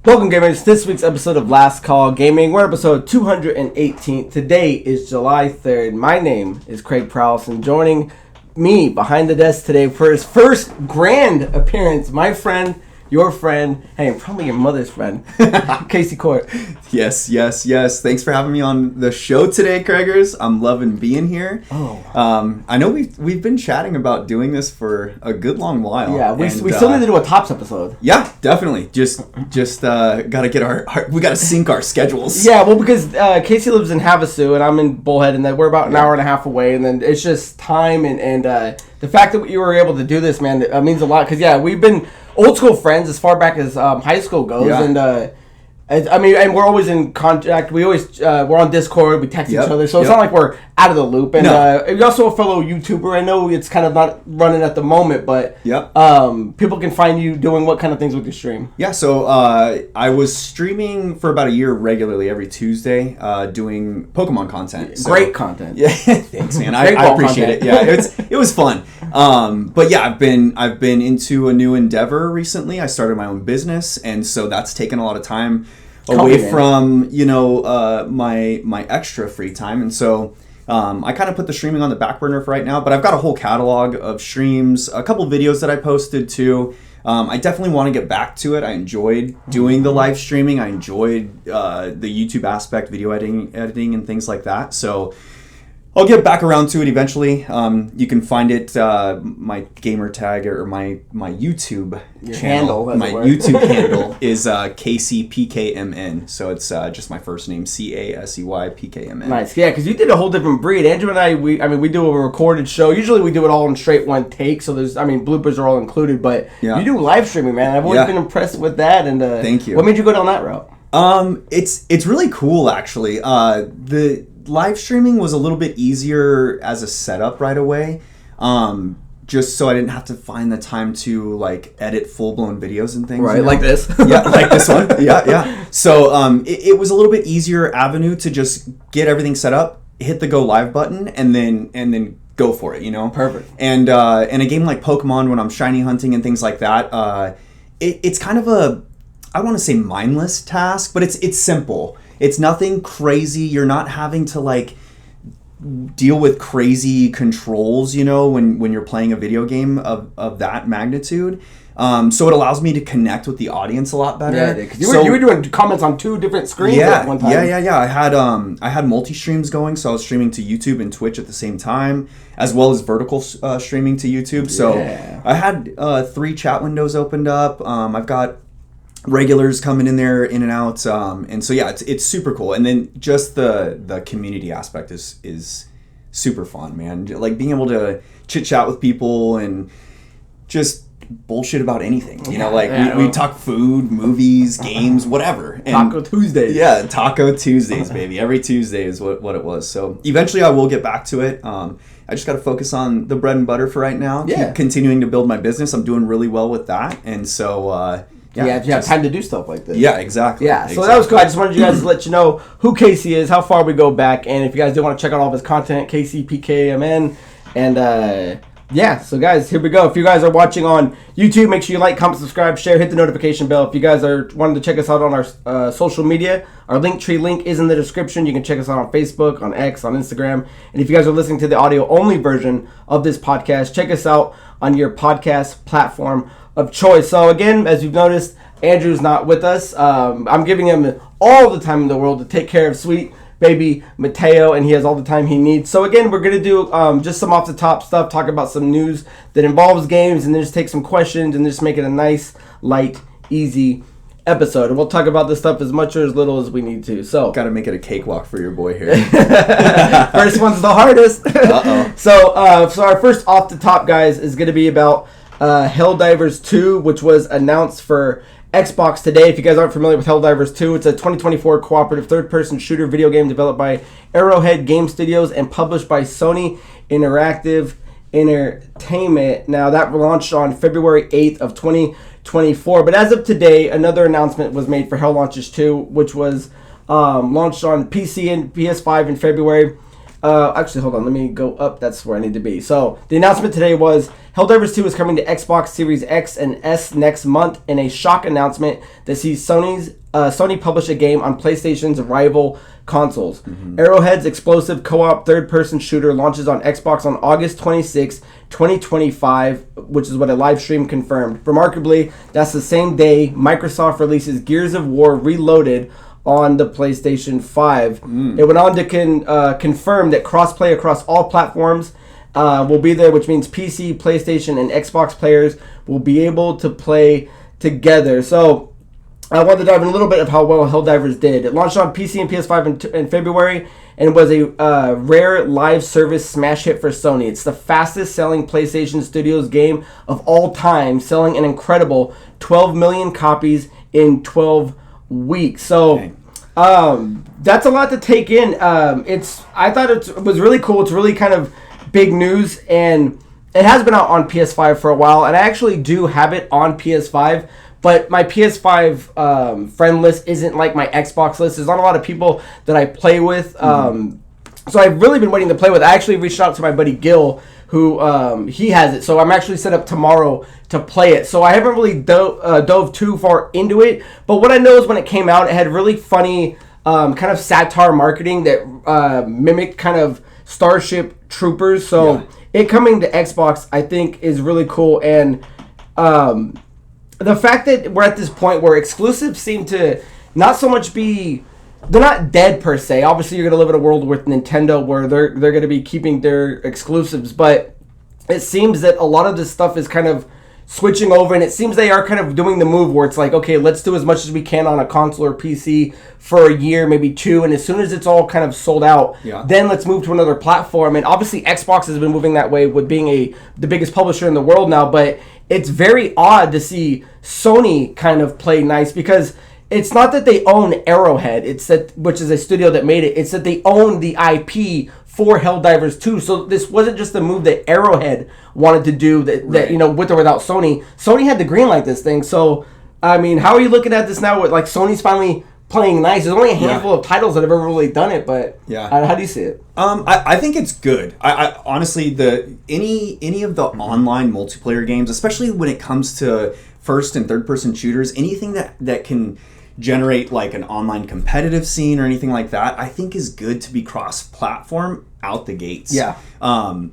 Welcome, gamers, to this week's episode of Last Call Gaming. We're episode 218. Today is July 3rd. My name is Craig Perales, and joining me behind the desk today for his first grand appearance, my friend, your friend, hey, probably your mother's friend, Casey Court. Yes. Thanks for having me on the show today, Craigers. I'm loving being here. I know we've been chatting about doing this for a good long while. Yeah, we still need to do a Tops episode. Yeah, definitely. Just gotta get we gotta sync our schedules. Yeah, well, because Casey lives in Havasu and I'm in Bullhead, and then we're about an hour and a half away, and then it's just time and the fact that you were able to do this, man, means a lot. Because we've been old school friends as far back as high school goes, and and we're always in contact. We always we're on Discord. We text each other, so it's not like we're out of the loop. And you're also a fellow YouTuber. I know it's kind of not running at the moment, but people can find you doing what kind of things with your stream? Yeah, so I was streaming for about a year regularly every Tuesday, doing Pokemon content. So, great content. Yeah, thanks, man. I appreciate it. Yeah, it was fun. But yeah, I've been into a new endeavor recently. I started my own business, and so that's taken a lot of time away from my extra free time, and so I kind of put the streaming on the back burner for right now. But I've got a whole catalog of streams, a couple videos that I posted too. I definitely want to get back to it. I enjoyed doing the live streaming. I enjoyed the YouTube aspect, video editing and things like that. So I'll get back around to it eventually. You can find it, my Gamertag or my YouTube channel. My YouTube handle is KCPKMN. So it's just my first name, CASEYPKMN. Nice, yeah, because you did a whole different breed. Andrew and I, we do a recorded show. Usually we do it all in straight one take, so there's, bloopers are all included. But you do live streaming, man. I've always been impressed with that. And thank you. What made you go down that route? It's really cool, actually. The live streaming was a little bit easier as a setup right away, just so I didn't have to find the time to edit full-blown videos and things. Right, like this. Yeah, like this one. Yeah. So it was a little bit easier avenue to just get everything set up, hit the go live button, and then go for it. Perfect. And a game like Pokemon, when I'm shiny hunting and things like that, it's kind of a, I want to say mindless task, but it's simple. It's nothing crazy. You're not having to deal with crazy controls, when you're playing a video game of that magnitude. So it allows me to connect with the audience a lot better. Yeah, because you were doing comments on two different screens at one time. Yeah. I had multi-streams going, so I was streaming to YouTube and Twitch at the same time, as well as vertical streaming to YouTube. So I had 3 chat windows opened up. I've got regulars coming in there, in and out, and so it's super cool. And then just the community aspect is super fun, man. Being able to chit chat with people and just bullshit about anything. We talk food, movies, games, whatever. And Taco Tuesdays. Yeah, Taco Tuesdays, baby. Every Tuesday is what it was. So eventually I will get back to it. I just got to focus on the bread and butter for right now. Yeah. Keep continuing to build my business. I'm doing really well with that, and so. You have time to do stuff like this. Yeah, exactly. Yeah, so that was cool. I just wanted you guys to let you know who Casey is, how far we go back, and if you guys do want to check out all of his content, KCPKMN. And so guys, here we go. If you guys are watching on YouTube, make sure you like, comment, subscribe, share, hit the notification bell. If you guys are wanting to check us out on our social media, our Linktree link is in the description. You can check us out on Facebook, on X, on Instagram. And if you guys are listening to the audio-only version of this podcast, check us out on your podcast platform of choice. So again, as you've noticed, Andrew's not with us. I'm giving him all the time in the world to take care of sweet baby Mateo, and he has all the time he needs. So again, we're going to do just some off the top stuff, talk about some news that involves games, and then just take some questions and just make it a nice, light, easy episode. And we'll talk about this stuff as much or as little as we need to. So gotta make it a cakewalk for your boy here. First one's the hardest. Uh-oh. So our first off the top, guys, is going to be about Helldivers 2, which was announced for Xbox today. If you guys aren't familiar with Helldivers 2, it's a 2024 cooperative third-person shooter video game developed by Arrowhead Game Studios and published by Sony Interactive Entertainment. Now, that launched on February 8th of 2024. But as of today, another announcement was made for Hell Launches 2, which was launched on PC and PS5 in February. Actually, hold on. Let me go up. That's where I need to be. So, the announcement today was Helldivers 2 is coming to Xbox Series X and S next month in a shock announcement that sees Sony publish a game on PlayStation's rival consoles. Arrowhead's explosive co-op third-person shooter launches on Xbox on August 26, 2025, which is what a live stream confirmed. Remarkably, that's the same day Microsoft releases Gears of War Reloaded on the PlayStation 5. It went on to confirm that crossplay across all platforms will be there, which means PC, PlayStation, and Xbox players will be able to play together. So I wanted to dive in a little bit of how well Helldivers did. It launched on PC and PS5 in February and was a rare live service smash hit for Sony. It's the fastest selling PlayStation Studios game of all time, selling an incredible 12 million copies in 12 weeks. So that's a lot to take in. I thought it was really cool. It's really kind of big news, and it has been out on PS5 for a while, and I actually do have it on PS5, but my PS5 friend list isn't like my Xbox list. There's not a lot of people that I play with, so I've really been waiting to play with. I actually reached out to my buddy Gil, who he has it, so I'm actually set up tomorrow to play it. So I haven't really dove too far into it, but what I know is when it came out, it had really funny kind of satire marketing that mimicked kind of Starship Troopers. So it coming to Xbox, I think, is really cool, and the fact that we're at this point where exclusives seem to not so much be, they're not dead per se. Obviously, you're going to live in a world with Nintendo where they're going to be keeping their exclusives, but it seems that a lot of this stuff is kind of switching over, and it seems they are kind of doing the move where it's like, okay, let's do as much as we can on a console or PC for a year, maybe two, and as soon as it's all kind of sold out, then let's move to another platform. And obviously, Xbox has been moving that way with being the biggest publisher in the world now, but it's very odd to see Sony kind of play nice, because it's not that they own Arrowhead, it's that, which is a studio that made it, it's that they own the IP for Helldivers 2. So this wasn't just a move that Arrowhead wanted to do that you know, with or without Sony. Sony had to greenlight this thing. So, I mean, how are you looking at this now with, like, Sony's finally playing nice? There's only a handful of titles that have ever really done it, but how do you see it? I think it's good. I honestly, any of the online multiplayer games, especially when it comes to first and third person shooters, anything that can generate like an online competitive scene or anything like that, I think is good to be cross-platform out the gates.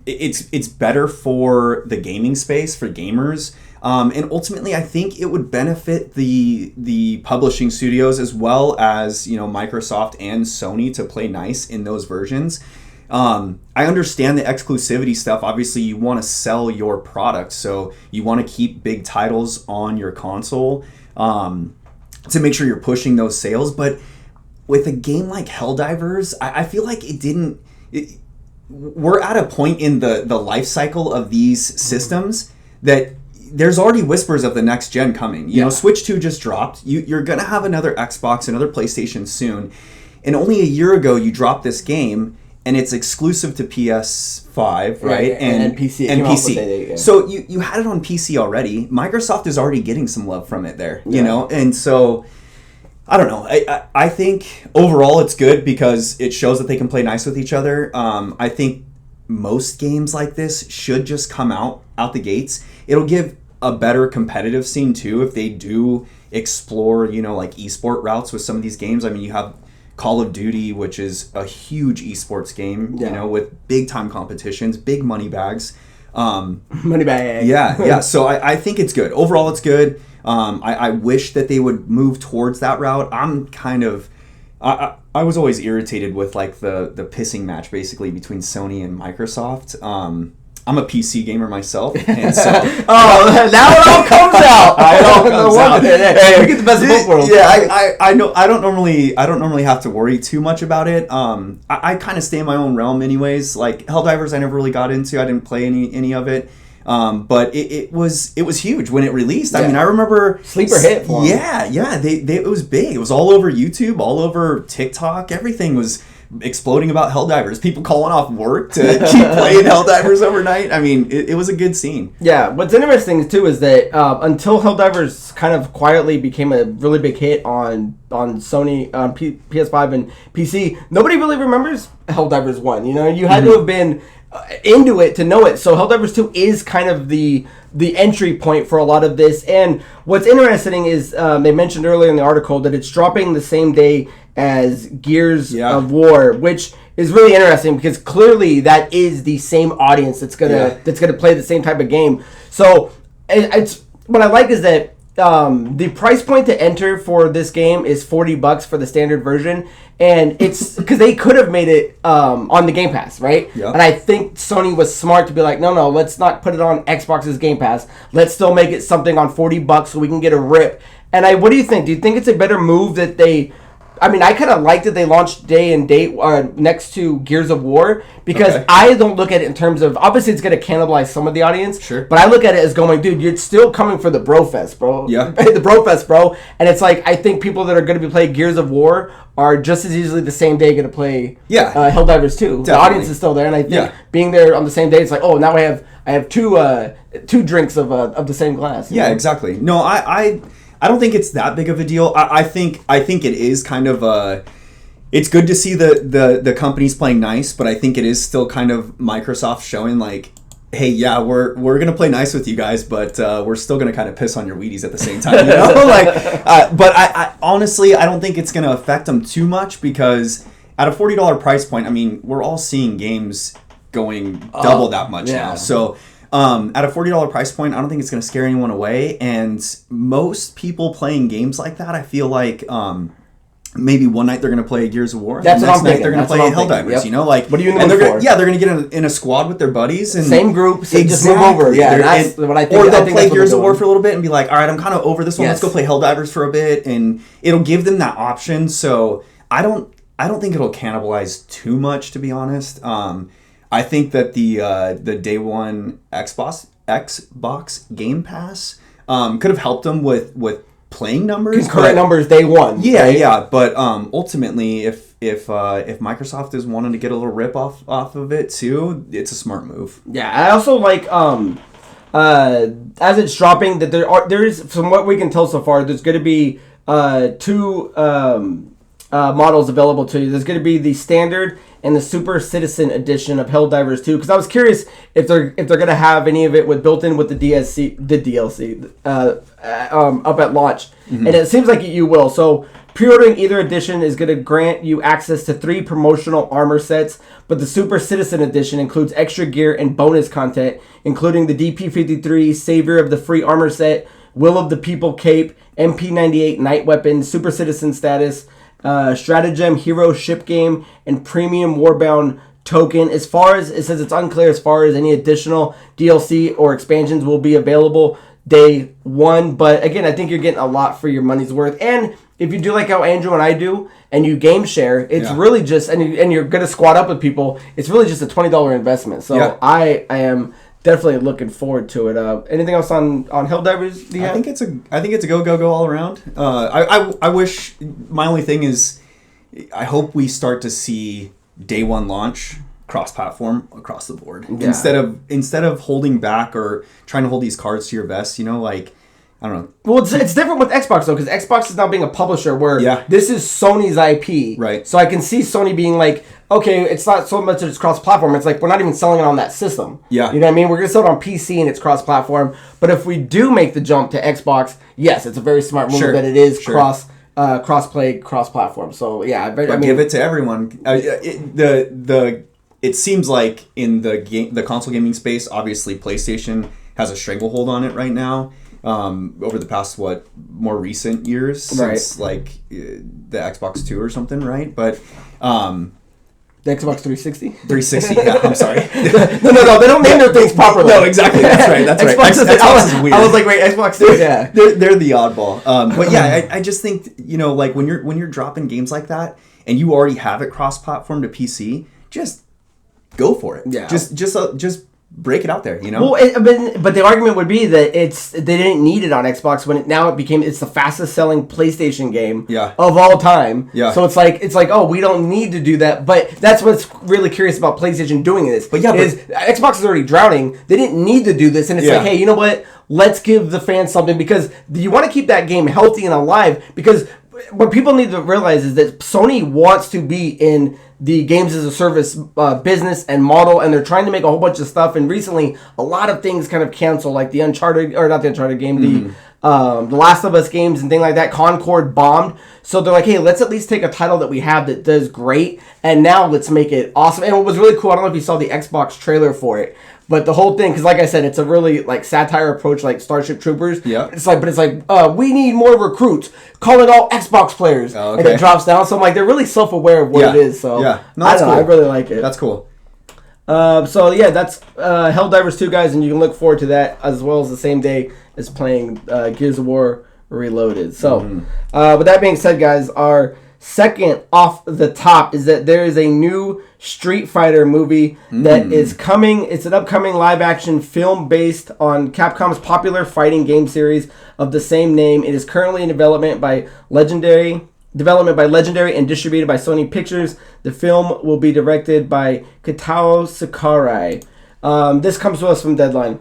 It's better for the gaming space, for gamers, and ultimately I think it would benefit the publishing studios as well as, you know, Microsoft and Sony to play nice in those versions. I understand the exclusivity stuff. Obviously, you want to sell your product, so you want to keep big titles on your console to make sure you're pushing those sales. But with a game like Helldivers, I feel like we're at a point in the life cycle of these systems that there's already whispers of the next gen coming. You know, Switch 2 just dropped. You're going to have another Xbox, another PlayStation soon. And only a year ago, you dropped this game, and it's exclusive to PS5, right? And PC. And PC. So you had it on PC already. Microsoft is already getting some love from it there, you know? And so, I don't know. I think overall it's good because it shows that they can play nice with each other. I think most games like this should just come out the gates. It'll give a better competitive scene too if they do explore, you know, like esport routes with some of these games. I mean, you have Call of Duty, which is a huge esports game, you know, with big time competitions, big money bags. Money bag. Yeah. So I think it's good. Overall, it's good. I wish that they would move towards that route. I'm kind of... I was always irritated with like the pissing match basically between Sony and Microsoft. I'm a PC gamer myself, and so now it all comes out. Hey, we get the best of both worlds. Yeah, I know. I don't normally have to worry too much about it. I kind of stay in my own realm, anyways. Like Helldivers, I never really got into. I didn't play any of it. But it was huge when it released. I mean, I remember sleeper hit for them. Yeah. It was big. It was all over YouTube, all over TikTok. Everything was exploding about Helldivers. People calling off work to keep playing Helldivers overnight. I mean, it was a good scene. Yeah. What's interesting too is that until Helldivers kind of quietly became a really big hit on Sony, on PS5 and PC, nobody really remembers Helldivers 1. You know, you had to have been into it to know it. So Helldivers 2 is kind of the entry point for a lot of this. And what's interesting is they mentioned earlier in the article that it's dropping the same day as Gears of War, which is really interesting because clearly that is the same audience that's gonna play the same type of game. So it's what I like is that the price point to enter for this game is $40 for the standard version, and it's because they could have made it on the Game Pass, right? Yep. And I think Sony was smart to be like, no, let's not put it on Xbox's Game Pass. Let's still make it something on $40 so we can get a rip. And what do you think? Do you think it's a better move that they? I mean, I kind of like that they launched day and date next to Gears of War because I don't look at it in terms of, obviously it's going to cannibalize some of the audience, but I look at it as going, dude, you're still coming for the Brofest, bro. Yeah. The Brofest, bro. And it's like, I think people that are going to be playing Gears of War are just as easily the same day going to play Helldivers 2. Definitely. The audience is still there, and I think being there on the same day, it's like, oh, now I have two drinks of the same glass. Yeah, exactly. No, I don't think it's that big of a deal. I think it is kind of it's good to see the companies playing nice, but I think it is still kind of Microsoft showing like, hey, yeah, we're gonna play nice with you guys, but we're still gonna kind of piss on your Wheaties at the same time, you know? But I honestly I don't think it's gonna affect them too much because at a $40 price point, I mean, we're all seeing games going double that much now, so. At a $40 price point, I don't think it's going to scare anyone away. And most people playing games like that, I feel like maybe one night they're going to play Gears of War. That's the next night they're going to play Helldivers. You know, like what do you and they're going to get in a squad with their buddies and same groups. Exactly. Just move over. Yeah, that's what I think. Or they'll play Gears of War for a little bit and be like, all right, I'm kind of over this one. Let's go play Helldivers for a bit, and it'll give them that option. So I don't think it'll cannibalize too much, to be honest. I think that the day one Xbox Game Pass could have helped them with playing numbers. Concurrent numbers day one. Yeah, right? Yeah. But ultimately, if Microsoft is wanting to get a little rip off of it too, it's a smart move. Yeah, I also like as it's dropping that there is, from what we can tell so far, there's going to be two models available to you. There's going to be the standard and the Super Citizen edition of Helldivers 2, because I was curious if they're going to have any of it with built in with the DLC up at launch, and it seems like you will. So pre-ordering either edition is going to grant you access to 3 promotional armor sets, but the Super Citizen edition includes extra gear and bonus content, including the DP-53 Savior of the Free armor set, Will of the People cape, MP-98 night weapon, Super Citizen status, Stratagem Hero ship game, and premium Warbound token. As far as it says, it's unclear as far as any additional DLC or expansions will be available day one. But again, I think you're getting a lot for your money's worth. And if you do like how Andrew and I do, and you game share, it's really just, and you're gonna squad up with people, it's really just a $20 investment. So I am definitely looking forward to it. Anything else on Helldivers? I think it's a go all around. I wish, my only thing is, I hope we start to see day one launch cross-platform across the board instead of holding back or trying to hold these cards to your vest. You know, like, I don't know. Well, it's different with Xbox, though, because Xbox is now being a publisher where this is Sony's IP. Right. So I can see Sony being like, okay, it's not so much that it's cross-platform. It's like, we're not even selling it on that system. Yeah. You know what I mean? We're going to sell it on PC and it's cross-platform. But if we do make the jump to Xbox, yes, it's a very smart move that it is cross-play, cross-platform. So, yeah. I mean, give it to everyone. It seems like in the console gaming space, obviously PlayStation has a stranglehold on it right now. Over the past more recent years since like the Xbox 2 or something, right? But the Xbox 360? 360, yeah, I'm sorry. No, they don't name their things properly. No, exactly, that's right. Xbox is weird. I was like, wait, Xbox 2? Yeah. They're the oddball. But yeah, I just think, you know, like when you're dropping games like that and you already have it cross-platform to PC, just go for it. Yeah. Just break it out there, you know? Well, but the argument would be that they didn't need it on Xbox when it's the fastest selling PlayStation game of all time. Yeah. So it's like, oh, we don't need to do that. But that's what's really curious about PlayStation doing this. But Xbox is already drowning. They didn't need to do this, and it's like, hey, you know what? Let's give the fans something, because you want to keep that game healthy and alive, because what people need to realize is that Sony wants to be in the games as a service business and model, and they're trying to make a whole bunch of stuff. And recently, a lot of things kind of canceled, like the Uncharted, or not the Uncharted game, the Last of Us games and things like that. Concord bombed, so they're like, hey, let's at least take a title that we have that does great, and now let's make it awesome. And what was really cool, I don't know if you saw the Xbox trailer for it. But the whole thing, because like I said, it's a really like satire approach, like Starship Troopers. Yeah. It's like, we need more recruits. Call it all Xbox players. Oh, okay. And it drops down. So I'm like, they're really self-aware of what it is. So no, that's cool. I really like it. That's cool. So yeah, that's Helldivers 2, guys, and you can look forward to that as well as the same day as playing Gears of War Reloaded. So, with that being said, guys, our second off the top is that there is a new Street Fighter movie that is coming. It's an upcoming live-action film based on Capcom's popular fighting game series of the same name. It is currently in development by Legendary and distributed by Sony Pictures. The film will be directed by Kitao Sakurai. This comes to us from Deadline.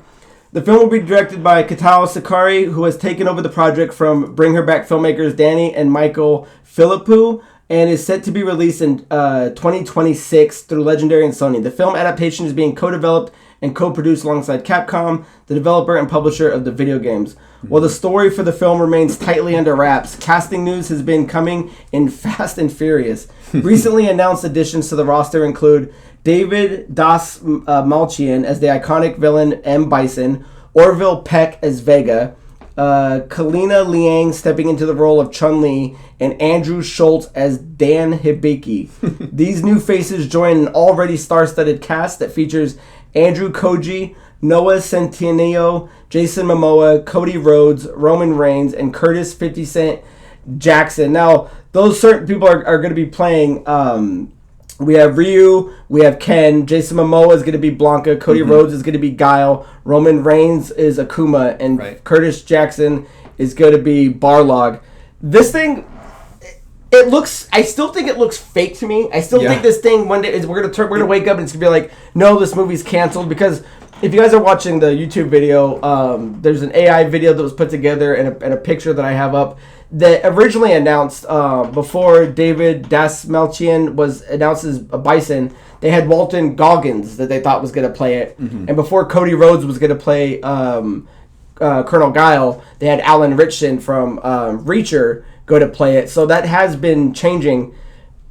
The film will be directed by Kitao Sakurai, who has taken over the project from Bring Her Back filmmakers Danny and Michael Philippou, and is set to be released in 2026 through Legendary and Sony. The film adaptation is being co-developed and co-produced alongside Capcom, the developer and publisher of the video games. While the story for the film remains tightly under wraps, casting news has been coming in fast and furious. Recently announced additions to the roster include David Das Malchian as the iconic villain M. Bison, Orville Peck as Vega, Kalina Liang stepping into the role of Chun-Li, and Andrew Schultz as Dan Hibiki. These new faces join an already star-studded cast that features Andrew Koji, Noah Centineo, Jason Momoa, Cody Rhodes, Roman Reigns, and Curtis 50 Cent Jackson. Now, those certain people are going to be playing... we have Ryu, we have Ken, Jason Momoa is going to be Blanca, Cody Rhodes is going to be Guile, Roman Reigns is Akuma, and Curtis Jackson is going to be Barlog. This thing, I still think it looks fake to me. I still think this thing one day we're going to wake up and it's going to be like, no, this movie's canceled. Because if you guys are watching the YouTube video, there's an AI video that was put together and a picture that I have up that originally announced before David Dasmalchian was announced as a Bison. They had Walton Goggins that they thought was going to play it, and before Cody Rhodes was going to play Colonel Guile, they had Alan Ritchson from Reacher go to play it. So that has been changing.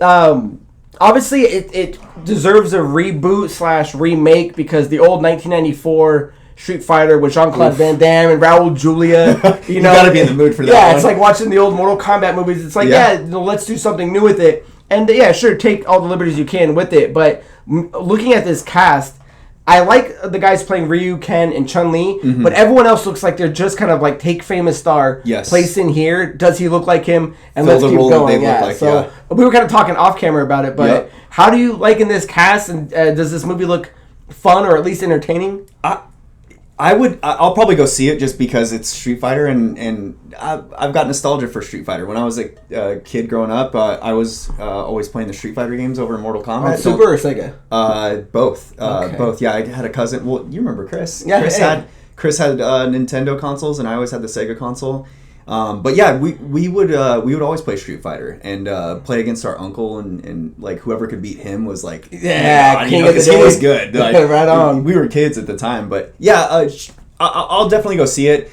Obviously, it deserves a reboot / remake because the old 1994 Street Fighter with Jean-Claude Van Damme and Raul Julia. You gotta be in the mood for that. Yeah, it's like watching the old Mortal Kombat movies. It's like, let's do something new with it. And sure, take all the liberties you can with it. But looking at this cast, I like the guys playing Ryu, Ken, and Chun-Li, but everyone else looks like they're just kind of like take famous star, place in here. Does he look like him? And let's keep going. We were kind of talking off camera about it, but how do you like in this cast? And does this movie look fun or at least entertaining? I'll probably go see it just because it's Street Fighter, and I've got nostalgia for Street Fighter. When I was a kid growing up, I was always playing the Street Fighter games over Mortal Kombat. On Super or Sega? Both. Both. Yeah, I had a cousin. Well, you remember Chris? Yeah. Chris had Nintendo consoles, and I always had the Sega console. But yeah, we would always play Street Fighter and play against our uncle, and like whoever could beat him was like king of the day. He was good. Like, right on. We were kids at the time, but yeah, I'll definitely go see it.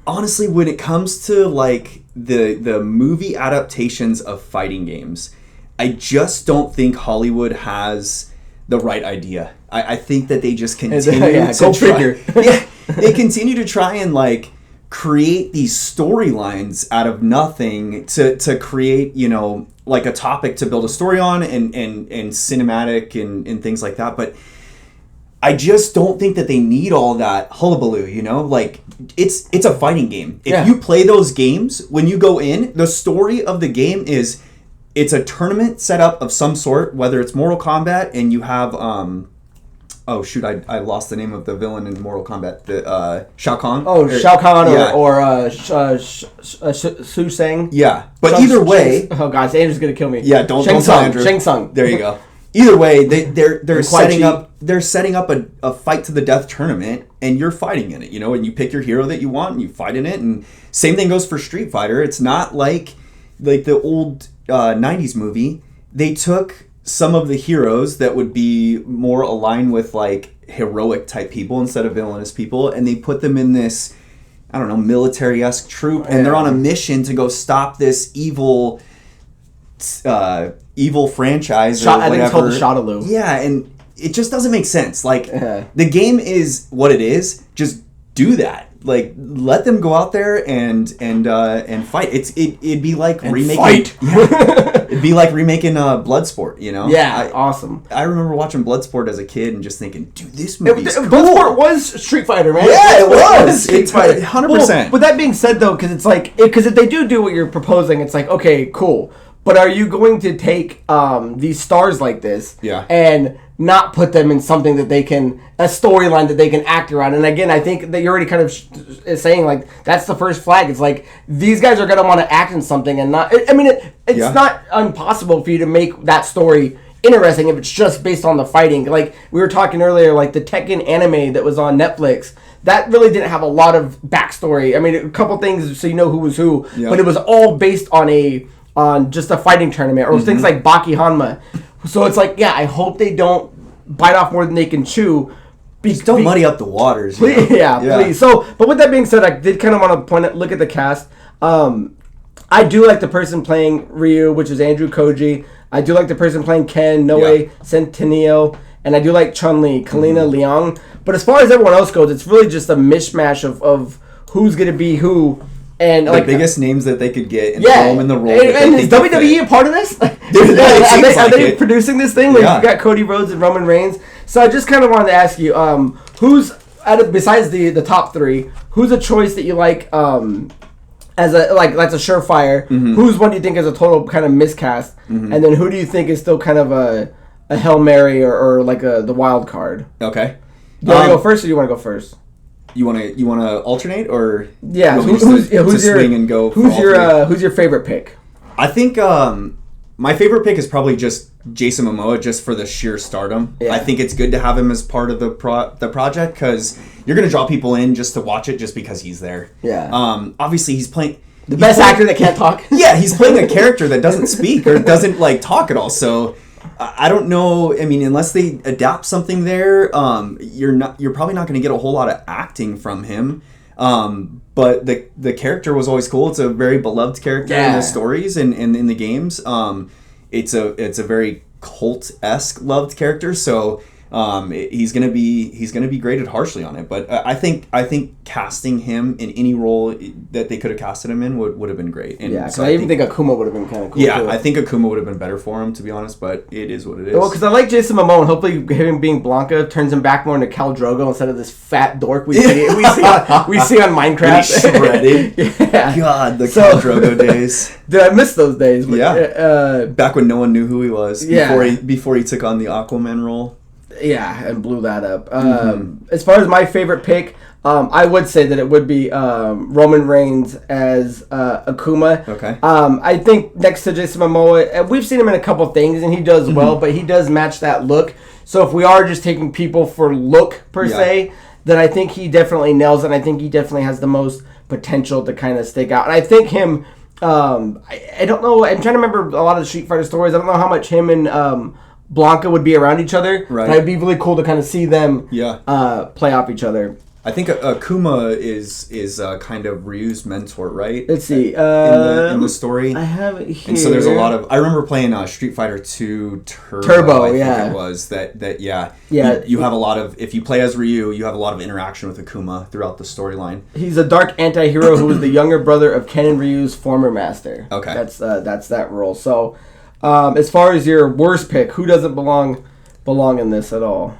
Honestly, when it comes to like the movie adaptations of fighting games, I just don't think Hollywood has the right idea. I think that they just continue they continue to try and like create these storylines out of nothing to create, like a topic to build a story on and cinematic and things like that. But I just don't think that they need all that hullabaloo, Like, it's a fighting game. If you play those games, when you go in, the story of the game is it's a tournament setup of some sort, whether it's Mortal Kombat and you have... oh shoot! I lost the name of the villain in Mortal Kombat. The Shao Kahn. Shao Kahn or Su Sang. Yeah, but either way. Oh gosh, Andrew's gonna kill me. Yeah, don't tell Andrew. Shang Tsung. There you go. either way, they're setting up a fight to the death tournament, and you're fighting in it, and you pick your hero that you want and you fight in it. And same thing goes for Street Fighter. It's not like the old 90s movie. They took some of the heroes that would be more aligned with like heroic type people instead of villainous people, and they put them in this, I don't know, military-esque troop, and they're on a mission to go stop this evil franchise or whatever. I think it's called the Shadaloo. Yeah, and it just doesn't make sense. Like, the game is what it is. Just do that. Like, let them go out there and fight. It'd be like remaking. It'd be like remaking Bloodsport. Yeah, awesome. I remember watching Bloodsport as a kid and just thinking, dude, this movie's cool. Bloodsport was Street Fighter, man. Yeah, it was. Street Fighter, 100%. Well, with that being said, though, because it's like, because if they do what you're proposing, it's like, okay, cool. But are you going to take these stars like this and not put them in something that they can, a storyline that they can act around? And again, I think that you're already kind of saying, like, that's the first flag. It's like, these guys are going to want to act in something and not, it's not impossible for you to make that story interesting if it's just based on the fighting. Like, we were talking earlier, like, the Tekken anime that was on Netflix, that really didn't have a lot of backstory. I mean, a couple things so you know who was who, but it was all based on just a fighting tournament, or things like Baki Hanma. So it's like, I hope they don't bite off more than they can chew. Just don't muddy up the waters. Please, please. So, but with that being said, I did kind of want to look at the cast. I do like the person playing Ryu, which is Andrew Koji. I do like the person playing Ken, Noe Centineo. And I do like Chun-Li, Kalina Liang. But as far as everyone else goes, it's really just a mishmash of who's going to be who. And the biggest names that they could get and throw them in the role. And is WWE a part of this? Are they producing this thing? Like, you got Cody Rhodes and Roman Reigns. So I just kind of wanted to ask you, who's besides the top three, who's a choice that you like as that's a surefire? Who's one do you think is a total kind of miscast? And then who do you think is still kind of a Hail Mary or like the wild card? Okay. Do you want to go first, or do you want to go first? You want to alternate, or who's your favorite pick? I think my favorite pick is probably just Jason Momoa, just for the sheer stardom. I think it's good to have him as part of the project, because you're going to draw people in just to watch it just because he's there. Obviously he's playing the best actor that can't talk. He's playing a character that doesn't speak or doesn't like talk at all. So I don't know. I mean, unless they adapt something there, you're probably not going to get a whole lot of acting from him. But the character was always cool. It's a very beloved character in the stories and in the games. It's a very cult-esque loved character. So he's gonna be graded harshly on it. But I think casting him in any role that they could have casted him in would have been great. And so I even think Akuma would have been kind of cool. Yeah, I think Akuma would have been better for him, to be honest. But it is what it is. Well, because I like Jason Momoa, and hopefully him being Blanca turns him back more into Khal Drogo instead of this fat dork we see on Minecraft. Shredded. God, the Khal Drogo days. Dude, I miss those days. But, back when no one knew who he was. Before he took on the Aquaman role. Yeah, and blew that up. As far as my favorite pick, I would say that it would be Roman Reigns as Akuma. Okay. I think next to Jason Momoa, we've seen him in a couple things, and he does well, but he does match that look. So if we are just taking people for look, per se, then I think he definitely nails it, and I think he definitely has the most potential to kind of stick out. And I think him, I don't know, I'm trying to remember a lot of the Street Fighter stories. I don't know how much him and Blanca would be around each other. Right. But it'd be really cool to kind of see them play off each other. I think Akuma is kind of Ryu's mentor, right? Let's see. In the story. I have it here. And so there's a lot of... I remember playing Street Fighter 2 Turbo, I think it was. You have a lot of... If you play as Ryu, you have a lot of interaction with Akuma throughout the storyline. He's a dark anti-hero who is the younger brother of Ken and Ryu's former master. Okay. That's that role. So, as far as your worst pick, who doesn't belong in this at all?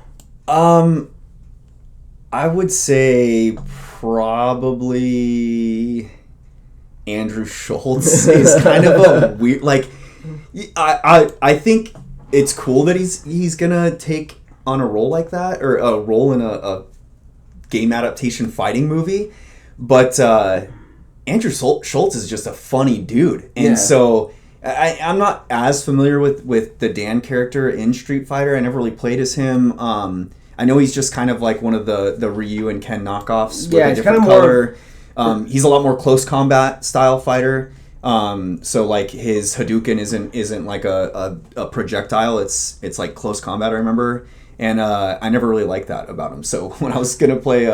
I would say probably Andrew Schultz is kind of a weird... Like, I think it's cool that he's gonna take on a role like that, or a role in a game adaptation fighting movie, but Andrew Schultz is just a funny dude, and so I'm not as familiar with the Dan character in Street Fighter. I never really played as him. I know he's just kind of like one of the Ryu and Ken knockoffs with a different color. He's a lot more close combat style fighter. So like his Hadouken isn't like a projectile. It's like close combat, I remember. And I never really liked that about him. So when I was gonna play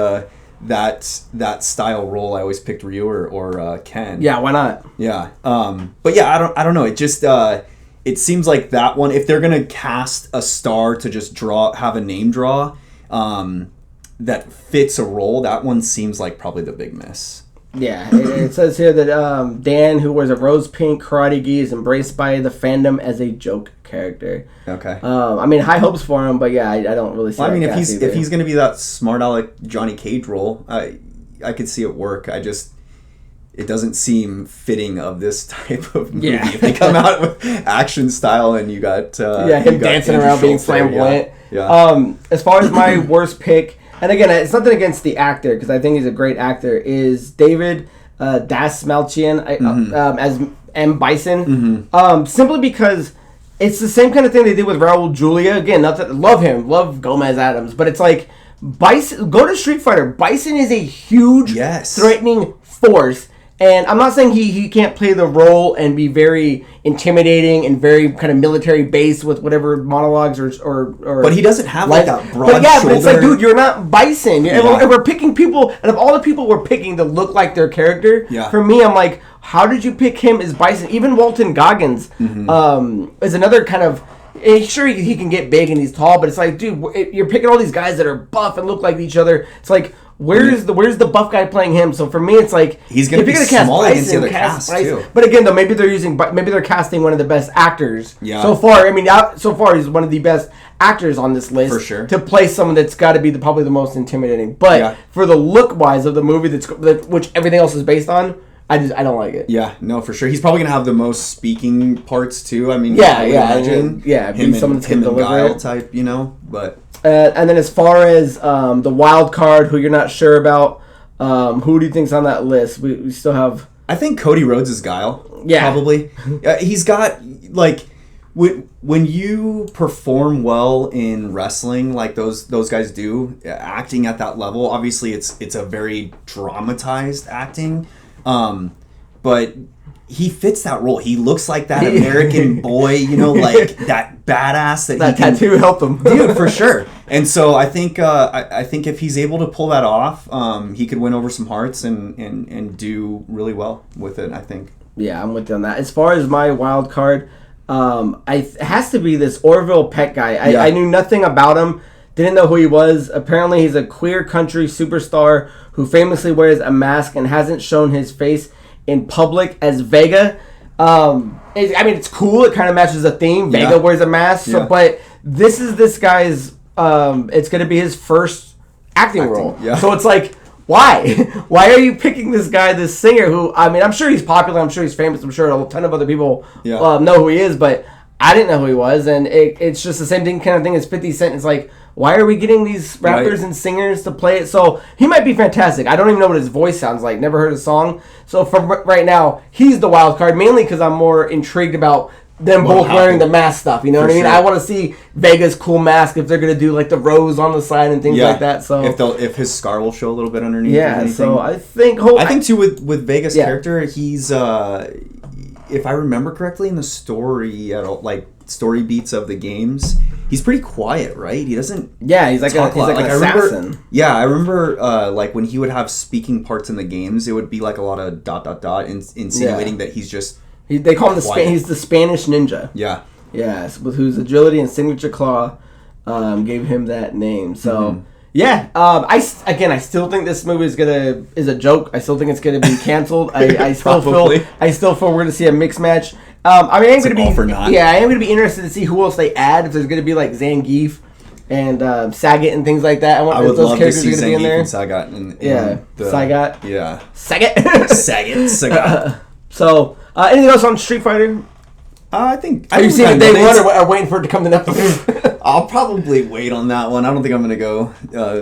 that style role, I always picked Ryu or Ken. Yeah, why not? Yeah. But yeah, I don't know. It just it seems like that one, if they're gonna cast a star to just have a name draw that fits a role, that one seems like probably the big miss. Yeah, it says here that Dan, who wears a rose pink karate gi, is embraced by the fandom as a joke character. Okay. I mean, high hopes for him, but yeah, I don't really see. Well, I mean, if he's going to be that smart aleck Johnny Cage role, I could see it work. It doesn't seem fitting of this type of movie. Yeah. If they come out with action style and you got him dancing around being flamboyant. Yeah. As far as my worst pick. And again, it's nothing against the actor, because I think he's a great actor, is David Dastmalchian as M. Bison. Simply because it's the same kind of thing they did with Raul Julia. Again, love him, love Gomez Adams, but it's like, Bison, go to Street Fighter. Bison is a huge, threatening force. And I'm not saying he can't play the role and be very intimidating and very kind of military based with whatever monologues or but he doesn't have like that broad shoulder. But it's like, dude, you're not Bison. Yeah. And we're picking people, and of all the people we're picking to look like their character, for me, I'm like, how did you pick him as Bison? Even Walton Goggins is another kind of. Sure, he can get big and he's tall, but it's like, dude, you're picking all these guys that are buff and look like each other. It's like, where's the buff guy playing him? So for me, it's like, he's going to be small against the other cast too. But again, though, maybe they're casting one of the best actors so far. I mean, so far he's one of the best actors on this list for sure to play someone that's got to be probably the most intimidating. But for the look wise of the movie, which everything else is based on. I don't like it. Yeah, no, for sure. He's probably gonna have the most speaking parts too. I mean, imagine, him and Guile type, you know. But and then as far as the wild card, who you're not sure about, who do you think's on that list? We still have. I think Cody Rhodes is Guile. Yeah, probably. He's got like when you perform well in wrestling, like those guys do, acting at that level. Obviously, it's a very dramatized acting. But he fits that role. He looks like that American boy, you know, like that badass that tattoo helped him, dude, for sure. And so I think if he's able to pull that off, he could win over some hearts and do really well with it, I think. Yeah, I'm with you on that. As far as my wild card, it has to be this Orville Peck guy. I knew nothing about him. Didn't know who he was. Apparently, he's a queer country superstar who famously wears a mask and hasn't shown his face in public as Vega. It's cool. It kind of matches the theme. Vega wears a mask. So, but this guy's. It's going to be his first acting role. Yeah. So it's like, why? Why are you picking this guy, this singer who? I mean, I'm sure he's popular. I'm sure he's famous. I'm sure a ton of other people know who he is. But I didn't know who he was, and it's just the same kind of thing as 50 Cent. It's like, why are we getting these rappers and singers to play it? So he might be fantastic. I don't even know what his voice sounds like. Never heard a song. So for right now, he's the wild card, mainly because I'm more intrigued about them both wearing the mask stuff. You know what I mean? Sure. I want to see Vega's cool mask if they're going to do like the rose on the side and things like that. So if his scar will show a little bit underneath. Yeah, so I think too with Vega's character, he's if I remember correctly in the story, story beats of the games, he's pretty quiet, right? He doesn't. Yeah, he's like an assassin. I remember like when he would have speaking parts in the games, it would be like a lot of ... insinuating that he's just. They call him he's the Spanish ninja. Yeah. Yes, with whose agility and signature claw gave him that name. So I still think this movie is a joke. I still think it's gonna be canceled. I still feel we're gonna see a mixed match. I am gonna be interested to see who else they add. If there's gonna be like Zangief and Sagat and things like that. I would love to see Zangief and Sagat. Sagat. Yeah. Sagat. So, anything else on Street Fighter? I think. Are you seeing it day one or waiting for it to come to Netflix? I'll probably wait on that one. I don't think I'm going to go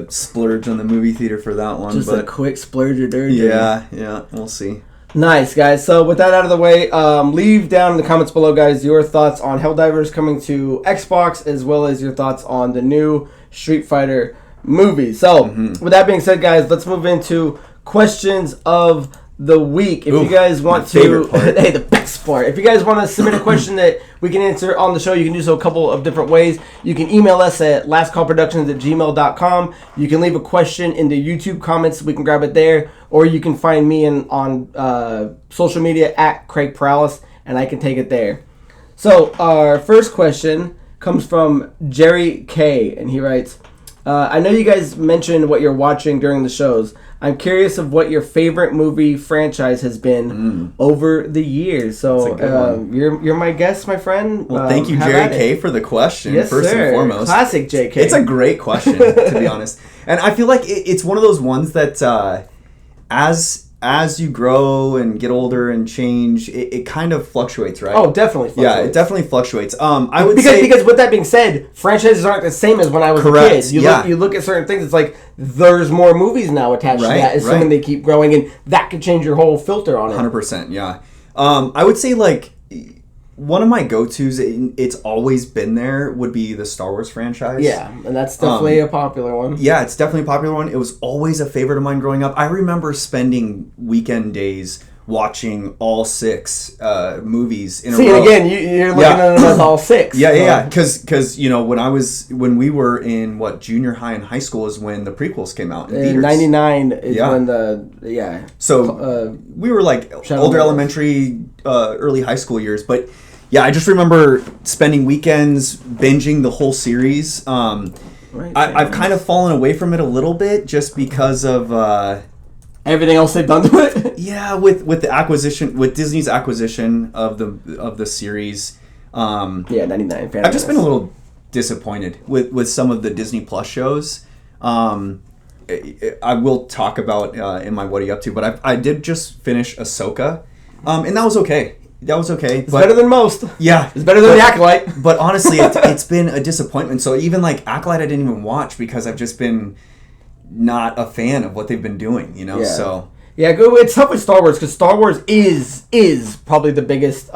splurge on the movie theater for that one. Just a quick splurge or dirge. Yeah, we'll see. Nice, guys. So with that out of the way, leave down in the comments below, guys, your thoughts on Helldivers coming to Xbox, as well as your thoughts on the new Street Fighter movie. So with that being said, guys, let's move into questions of the week. If you guys want to, hey, the best part. If you guys want to submit a question that we can answer on the show, you can do so a couple of different ways. You can email us at lastcallproductions@gmail.com. You can leave a question in the YouTube comments. We can grab it there. Or you can find me on social media at Craig Perales, and I can take it there. So our first question comes from Jerry K, and he writes, I know you guys mentioned what you're watching during the shows. I'm curious of what your favorite movie franchise has been over the years. So you're my guest, my friend. Well, thank you, Jerry K, for the question. Yes, first sir. and foremost, classic JK. It's a great question, to be honest. And I feel like it's one of those ones that as you grow and get older and change, it kind of fluctuates, right? Oh, definitely fluctuates. Yeah, it definitely fluctuates. I would say... Because with that being said, franchises aren't the same as when I was a kid. You look at certain things, it's like there's more movies now attached to that, assuming they keep growing, and that could change your whole filter on it. 100%, yeah. I would say, like, one of my go-tos, it's always been there, would be the Star Wars franchise. Yeah, and that's definitely a popular one. Yeah, it's definitely a popular one. It was always a favorite of mine growing up. I remember spending weekend days watching all 6 movies in a row. See, again, you're looking at them as all 6. Yeah. Because when we were in junior high and high school is when the prequels came out. In 99 is when So we were like older elementary, early high school years, but. Yeah, I just remember spending weekends binging the whole series. I've kind of fallen away from it a little bit just because of everything else they've done to it. Yeah, with the acquisition, with Disney's acquisition of the series. 99. I've just been a little disappointed with some of the Disney Plus shows. I will talk about in my What Are You Up To, but I did just finish Ahsoka, and that was okay. It's better than most. Yeah. It's better than the Acolyte. But honestly, it's been a disappointment. So even like Acolyte I didn't even watch because I've just been not a fan of what they've been doing, Yeah. So... Yeah, it's tough with Star Wars because Star Wars is probably the biggest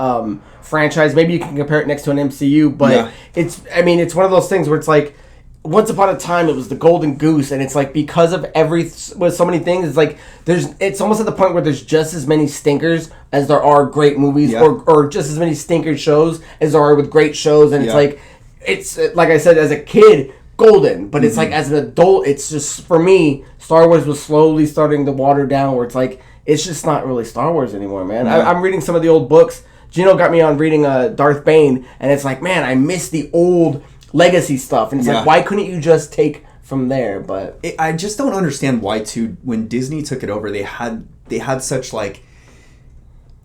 franchise. Maybe you can compare it next to an MCU, but it's one of those things where it's like, once upon a time it was the golden goose, and it's like because of with so many things, it's like it's almost at the point where there's just as many stinkers as there are great movies, or just as many stinker shows as there are with great shows, and it's like I said, as a kid, golden, but it's like as an adult, it's just, for me, Star Wars was slowly starting to water down, where it's like it's just not really Star Wars anymore, man. I'm reading some of the old books. Geno got me on reading Darth Bane, and it's like, man, I miss the old legacy stuff, and it's like, why couldn't you just take from there? But I just don't understand why when Disney took it over, they had such like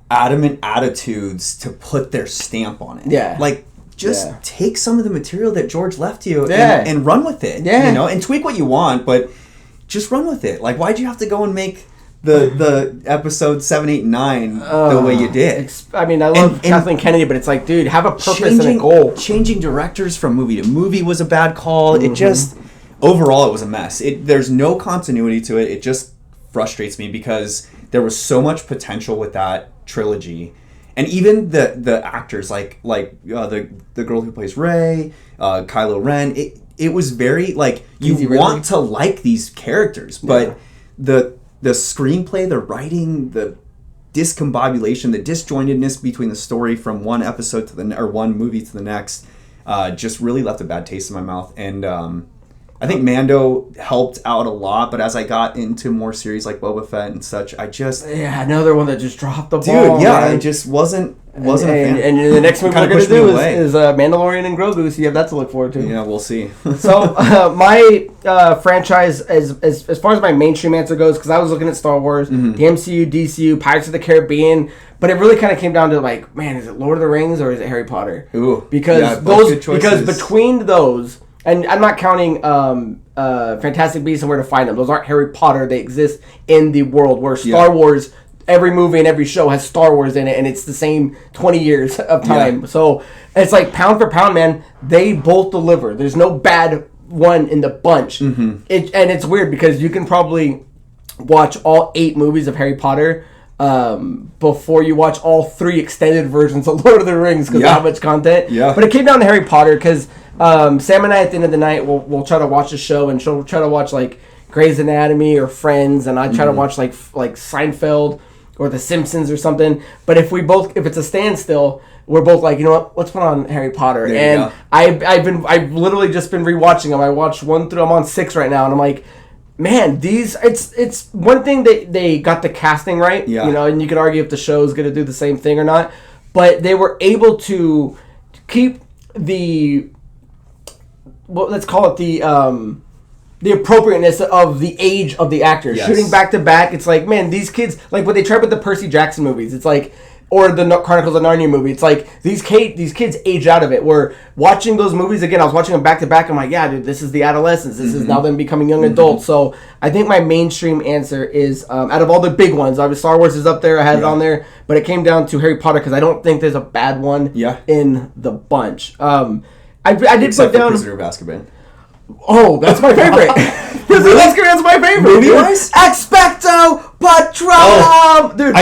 adamant attitudes to put their stamp on it. Like, just take some of the material that George left you and run with it. And tweak what you want, but just run with it. Like, why'd you have to go and make the episode 7, 8, 9 the way you did? I mean, I love Kathleen Kennedy, but it's like, dude, have a purpose and a goal. Changing directors from movie to movie was a bad call. It just, overall, it was a mess. There's no continuity to it. It just frustrates me because there was so much potential with that trilogy. And even the actors, like the girl who plays Rey, Kylo Ren, it was very, like, you want to like these characters, but the screenplay, the writing, the discombobulation, the disjointedness between the story from one episode to one movie to the next, just really left a bad taste in my mouth. And I think Mando helped out a lot, but as I got into more series like Boba Fett and such, I just... Yeah, another one that just dropped the ball. Dude, yeah, I just wasn't a fan. And the next movie we're going to do is Mandalorian and Grogu, so you have that to look forward to. Yeah, we'll see. So, my franchise, as far as my mainstream answer goes, because I was looking at Star Wars, the MCU, DCU, Pirates of the Caribbean, but it really kind of came down to, like, man, is it Lord of the Rings or is it Harry Potter? Ooh. Because between those... And I'm not counting Fantastic Beasts and Where to Find Them. Those aren't Harry Potter. They exist in the world where Star Wars, every movie and every show has Star Wars in it, and it's the same 20 years of time. Yeah. So it's like pound for pound, man, they both deliver. There's no bad one in the bunch. And it's weird because you can probably watch all 8 movies of Harry Potter before you watch all 3 extended versions of Lord of the Rings because of how much content. Yeah. But it came down to Harry Potter because Sam and I at the end of the night we'll try to watch a show, and she'll try to watch like Grey's Anatomy or Friends, and I try to watch like Seinfeld or The Simpsons or something. But if it's a standstill, we're both like, you know what? Let's put on Harry Potter. And I've literally just been rewatching them. I watched 1 through. I'm on 6 right now, and I'm like, man, it's one thing they got the casting right. Yeah. You know, and you could argue if the show is going to do the same thing or not, but they were able to keep let's call it the appropriateness of the age of the actors. Yes. Shooting back to back, it's like, man, these kids, like what they tried with the Percy Jackson movies, it's like, or the Chronicles of Narnia movie, it's like these kids age out of it. We're watching those movies again. I was watching them back to back. I'm like, yeah, dude, this is the adolescence. This is now them becoming young adults. So I think my mainstream answer is, out of all the big ones, obviously Star Wars is up there. I had it on there, but it came down to Harry Potter because I don't think there's a bad one in the bunch. I did put down Prisoner of Azkaban. Oh, that's my favorite. Prisoner of Azkaban's my favorite. Movie-wise? Expecto Patronum! Dude,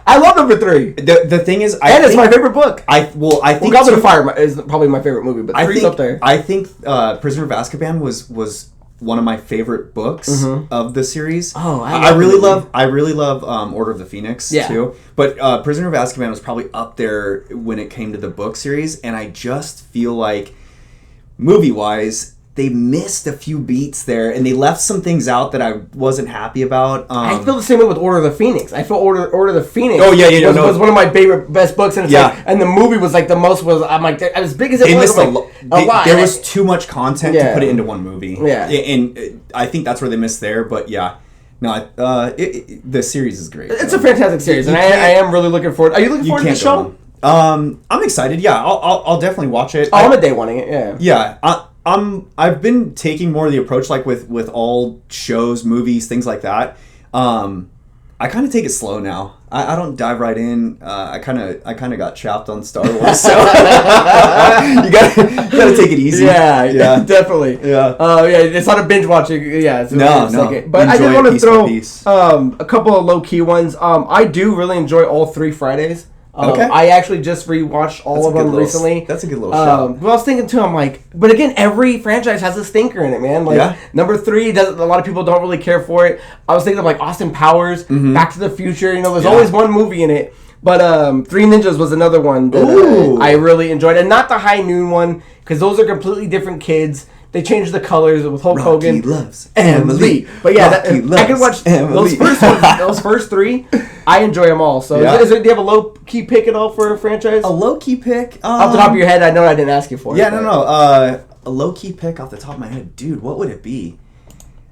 I love number 3. The thing is, it's my favorite book. I think Goblet of Fire is probably my favorite movie, but 3's up there. I think Prisoner of Azkaban was one of my favorite books of the series. Oh, I really love Order of the Phoenix too. But Prisoner of Azkaban was probably up there when it came to the book series, and I just feel like movie-wise, they missed a few beats there, and they left some things out that I wasn't happy about. I feel the same way with Order of the Phoenix. I feel Order of the Phoenix was one of my best books, and it's like, and the movie was like the most I'm like, as big as it was, like, there was too much content to put it into one movie. Yeah, and I think that's where they missed there. But the series is great. It's a fantastic series, and I am really looking forward. Are you looking forward to the show? I'm excited. Yeah, I'll definitely watch it. I'm a day wanting it. Yeah. Yeah. I've been taking more of the approach like with all shows, movies, things like that. I kind of take it slow now. I don't dive right in. I kind of got chapped on Star Wars, so you gotta take it easy. Yeah, definitely. Yeah. It's not a binge watching. Yeah, it's no. But I did want to throw a couple of low key ones. I do really enjoy all 3 Fridays. Okay. I actually just rewatched all of them recently. That's a good little show. But I was thinking too, I'm like, but again, every franchise has a stinker in it, man. Like number 3, a lot of people don't really care for it. I was thinking of like Austin Powers, Back to the Future. You know, there's always one movie in it. But 3 Ninjas was another one that I really enjoyed, and not the High Noon one because those are completely different kids. They changed the colors with Hulk Hogan. Rocky loves Emily. But yeah, I could watch those first ones, those first 3. I enjoy them all. So do you have a low key pick at all for a franchise? A low key pick? Off the top of your head, I know I didn't ask you for it. Yeah, no. A low key pick off the top of my head, dude. What would it be?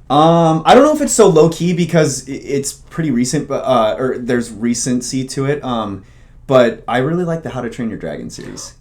I don't know if it's so low key because it's pretty recent, but or there's recency to it. But I really like the How to Train Your Dragon series.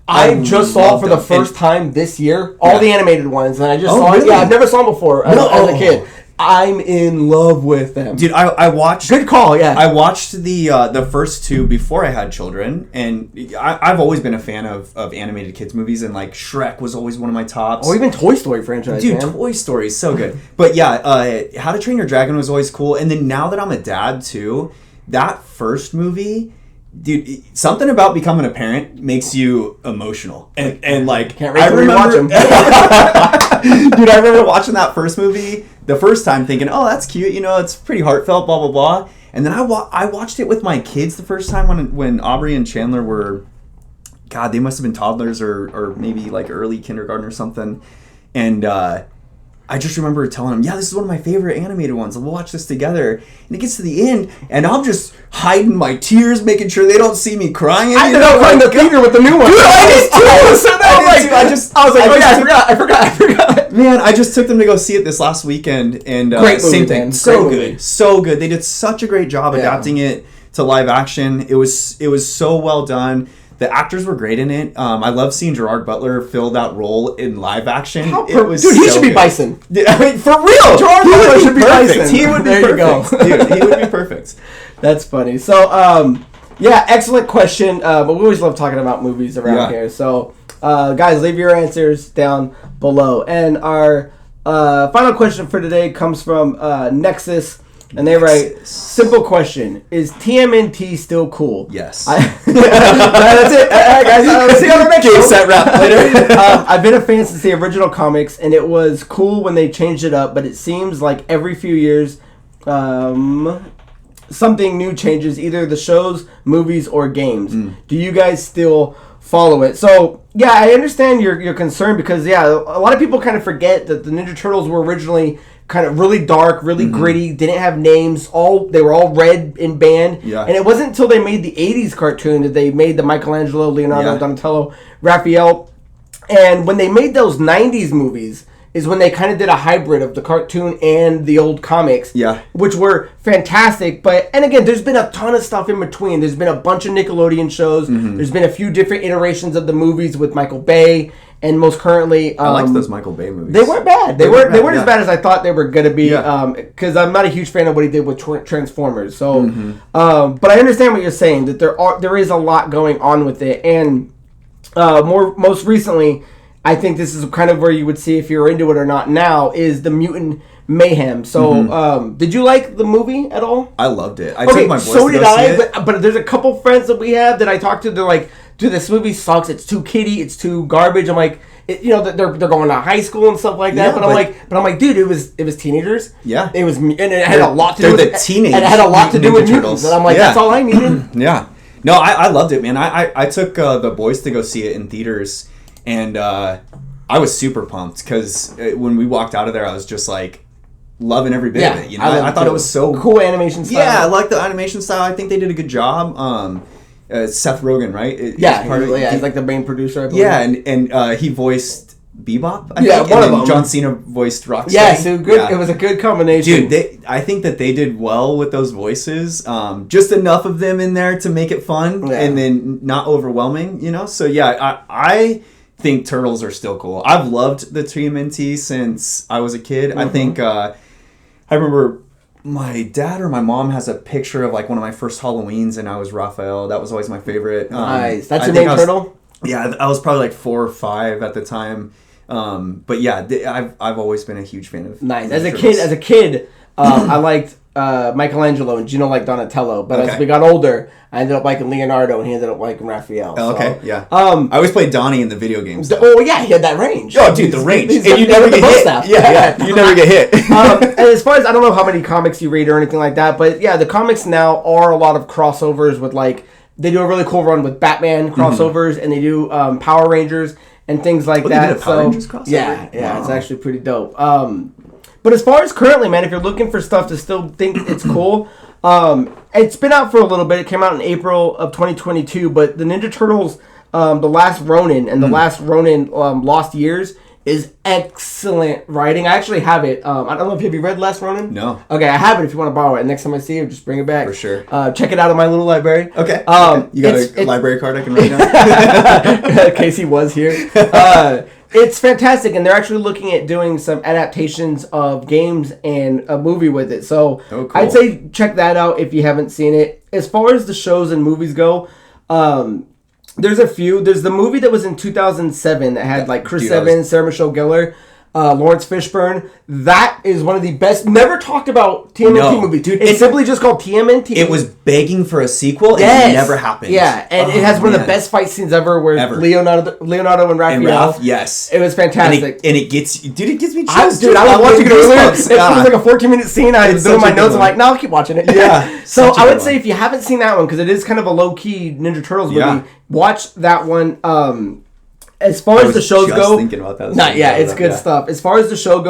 I just saw it for the first time this year, all the animated ones, and I just saw it. Yeah, I've never saw them before as a kid. I'm in love with them. Dude, I watched... Good call, yeah. I watched the first 2 before I had children, and I've always been a fan of animated kids movies, and like Shrek was always one of my tops. Or even Toy Story franchise, dude, man. Toy Story is so good. But yeah, How to Train Your Dragon was always cool, and then now that I'm a dad too, that first movie... Dude, something about becoming a parent makes you emotional, and like can't wait to rewatch them. Dude, I remember watching that first movie the first time, thinking, "Oh, that's cute," you know, it's pretty heartfelt, blah blah blah. And then I watched it with my kids the first time when Aubrey and Chandler were, God, they must have been toddlers or maybe like early kindergarten or something, and I just remember telling them, yeah, this is one of my favorite animated ones. We'll watch this together. And it gets to the end, and I'm just hiding my tears, making sure they don't see me crying. I ended up crying the theater with the new one. Dude, I did too! I forgot. Man, I just took them to go see it this last weekend, and great movie, same thing. Man. So good. So good. They did such a great job adapting it to live action. It was so well done. The actors were great in it. I love seeing Gerard Butler fill that role in live action. Dude, he should be Bison. I mean, for real. Gerard Butler should be Bison. He would be perfect. Dude, he would be perfect. That's funny. So, excellent question. But we always love talking about movies around here. So, guys, leave your answers down below. And our final question for today comes from Nexus. And they write, simple question, is TMNT still cool? Yes. That's it. Guys, see you on the next Game set wrap later. I've been a fan since the original comics, and it was cool when they changed it up, but it seems like every few years something new changes, either the shows, movies, or games. Do you guys still follow it? So, yeah, I understand your concern because, yeah, a lot of people kind of forget that the Ninja Turtles were originally kind of really dark, really gritty, didn't have names, they were all red in band. Yeah. And it wasn't until they made the 80s cartoon that they made the Michelangelo, Leonardo, Donatello, Raphael. And when they made those 90s movies is when they kind of did a hybrid of the cartoon and the old comics, which were fantastic. And again, there's been a ton of stuff in between. There's been a bunch of Nickelodeon shows. There's been a few different iterations of the movies with Michael Bay. And most currently, I liked those Michael Bay movies. They weren't bad. They weren't as bad as I thought they were going to be. Because I'm not a huge fan of what he did with Transformers. So, but I understand what you're saying, that there is a lot going on with it. And most recently, I think this is kind of where you would see if you're into it or not now, is the Mutant Mayhem. So, did you like the movie at all? I loved it. I took my boys so to did go I. see it. But there's a couple friends that we have that I talked to. They're like, dude, this movie sucks. It's too kiddie. It's too garbage. I'm like, they're going to high school and stuff like that. Yeah, but I'm like, dude, it was teenagers. Yeah, it was, and it had a lot to do with the teenage. And it had a lot to do with Turtles. mutants. And I'm like, that's all I needed. Yeah, no, I loved it, man. I took the boys to go see it in theaters, and I was super pumped because when we walked out of there, I was just like loving every bit of it. You know, I thought it was so cool animation style. Yeah, I like the animation style. I think they did a good job. Seth Rogen, right? He's like the main producer, I believe. Yeah, and he voiced Bebop, I think. One of them. John Cena voiced Rocksteady. Yes, it was a good combination. Dude, I think that they did well with those voices. Just enough of them in there to make it fun, and then not overwhelming, you know? So, yeah, I think Turtles are still cool. I've loved the TMNT since I was a kid. I think, I remember my dad or my mom has a picture of like one of my first Halloweens, and I was Raphael. That was always my favorite. Nice. That's your name, Turtle? Yeah, I was probably like 4 or 5 at the time. But yeah, I've always been a huge fan of. Nice. As a kid, I liked Michelangelo and Geno liked Donatello. But as we got older, I ended up liking Leonardo and he ended up liking Raphael. Oh, okay, yeah. I always played Donnie in the video games. He had that range. Oh, dude, the range. And you never get hit. Yeah, you never get hit. And as far as, I don't know how many comics you read or anything like that, but yeah, the comics now are a lot of crossovers with like, they do a really cool run with Batman crossovers, and they do Power Rangers and things like that. They did a Power Rangers crossover? Yeah, wow. It's actually pretty dope. But as far as currently, man, if you're looking for stuff to still think it's cool, it's been out for a little bit. It came out in April of 2022, but the Ninja Turtles, The Last Ronin and The Last Ronin Lost Years is excellent writing. I actually have it. I don't know if you read Last Ronin? No. Okay, I have it if you want to borrow it. Next time I see you, just bring it back. For sure. Check it out in my little library. Okay. You got a library card I can write down? Casey was here. It's fantastic, and they're actually looking at doing some adaptations of games and a movie with it. So cool. I'd say check that out if you haven't seen it. As far as the shows and movies go, there's a few. There's the movie that was in 2007 that had like Chris Evans, Sarah Michelle Gellar, Lawrence Fishburne. That is one of the best. Never talked about TMNT movie, dude. It's simply just called TMNT. It was begging for a sequel, and it never happened. Yeah, and it has one of the best fight scenes ever, where Leonardo and Raphael. Yes, it was fantastic. And it gets me chills. Dude, I was watching it earlier. It was like a 14-minute scene. I was doing my notes. I'm like, no, I'll keep watching it. Yeah. So I would say if you haven't seen that one, because it is kind of a low-key Ninja Turtles movie, watch that one. As far as the shows go, thinking about that. It's good stuff. As far as the shows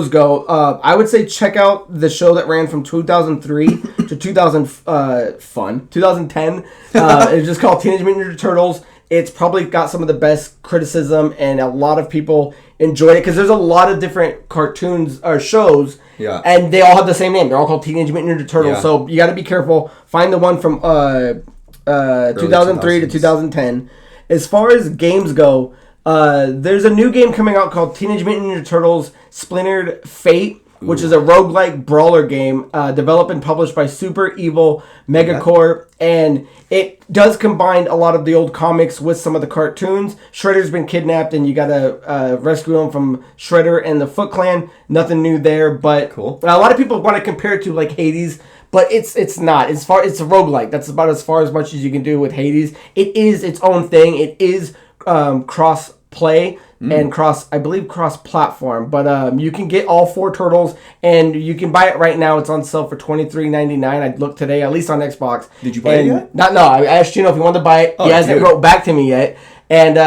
go, I would say check out the show that ran from 2003 to 2010. It's just called Teenage Mutant Ninja Turtles. It's probably got some of the best criticism, and a lot of people enjoyed it because there's a lot of different cartoons or shows, and they all have the same name. They're all called Teenage Mutant Ninja Turtles. So you got to be careful. Find the one from 2003 to 2010. As far as games go, there's a new game coming out called Teenage Mutant Ninja Turtles Splintered Fate. which is a roguelike brawler game developed and published by Super Evil Megacore. And it does combine a lot of the old comics with some of the cartoons. Shredder's been kidnapped, and you gotta rescue him from Shredder and the Foot Clan. Nothing new there, but cool. A lot of people want to compare it to like Hades, but it's not. It's a roguelike. That's about as far as much as you can do with Hades. It is its own thing. It is cross play. And cross platform, but you can get all 4 turtles, and you can buy it right now. It's on sale for $23.99. I looked today, at least on Xbox. Did you buy it yet? No. I asked Geno if he wanted to buy it. He hasn't wrote back to me yet. And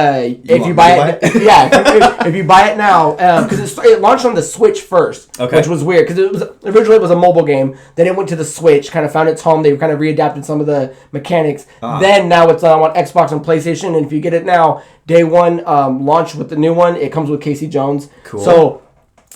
if you buy it, if you buy it now, because it launched on the Switch first, which was weird because it was originally a mobile game. Then it went to the Switch, kind of found its home. They kind of readapted some of the mechanics. Then now it's on Xbox and PlayStation. And if you get it now, day one launch with the new one, it comes with Casey Jones. Cool. So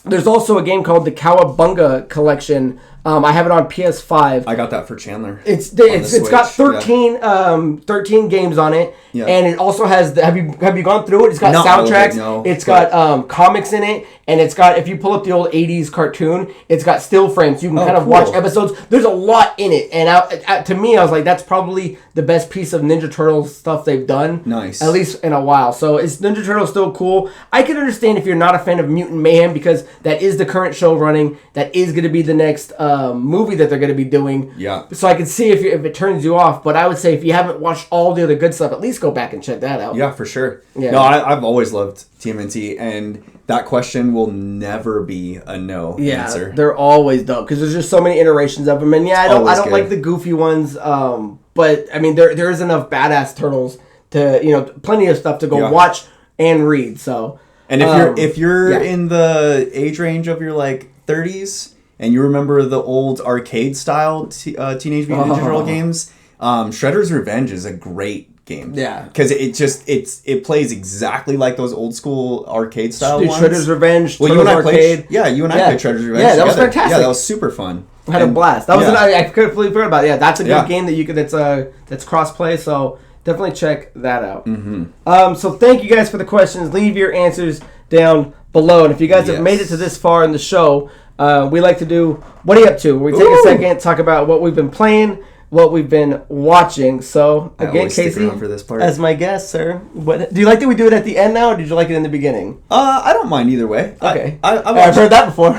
there's also a game called the Cowabunga Collection. I have it on PS5. I got that for Chandler. It's got 13 games on it, and it also has have you gone through it? It's got soundtracks. It's got comics in it, and it's got, if you pull up the old 80s cartoon, it's got still frames. You can kind of watch episodes. There's a lot in it, and to me, I was like, that's probably the best piece of Ninja Turtles stuff they've done. Nice, at least in a while. So is Ninja Turtles still cool? I can understand if you're not a fan of Mutant Mayhem, because that is the current show running. That is going to be the next movie that they're going to be doing. Yeah. So I can see if it turns you off, but I would say if you haven't watched all the other good stuff, at least go back and check that out. Yeah, for sure. Yeah. No, I've always loved TMNT, and that question will never be a no answer. They're always dope because there's just so many iterations of them, and I don't like the goofy ones, but I mean there is enough badass turtles to plenty of stuff to go watch and read. So, and if you're in the age range of your like 30s. And you remember the old arcade-style Teenage Mutant Ninja Turtle games? Shredder's Revenge is a great game. Yeah. Because it plays exactly like those old-school arcade-style ones. Shredder's Revenge, well, Turtles Arcade. You and I played Shredder's Revenge Yeah, that was together. fantastic. Yeah, that was super fun. I had a blast. That was I completely forgot about it. Yeah, that's a good game that that's cross-play, so definitely check that out. Mm-hmm. So thank you guys for the questions. Leave your answers down below. And if you guys have made it to this far in the show, we like to do, what are you up to? We take a second, talk about what we've been playing, what we've been watching. So, again, Casey, for this part. as my guest, sir, do you like that we do it at the end now, or did you like it in the beginning? I don't mind either way. Okay. I've heard that before.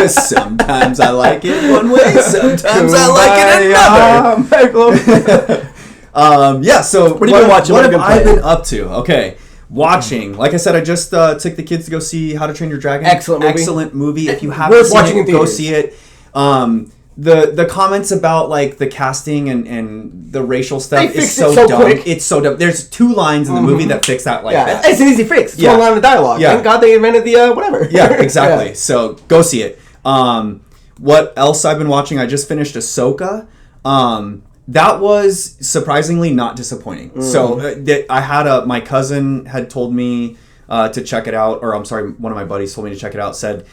Sometimes I like it one way, sometimes I like it another. So what have you been watching? What have I been up to? Okay. Watching, like I said, I just took the kids to go see How to Train Your Dragon. Excellent movie. If you haven't seen it, go see it. The comments about like the casting and the racial stuff is so dumb. Quick. It's so dumb. There's 2 lines in the movie that fix that that. It's an easy fix. It's 1 line of dialogue. Thank God they invented the whatever. Yeah, exactly. So go see it. What else I've been watching? I just finished Ahsoka. That was surprisingly not disappointing. So I had my cousin had told me to check it out, or I'm sorry, one of my buddies told me to check it out. Said,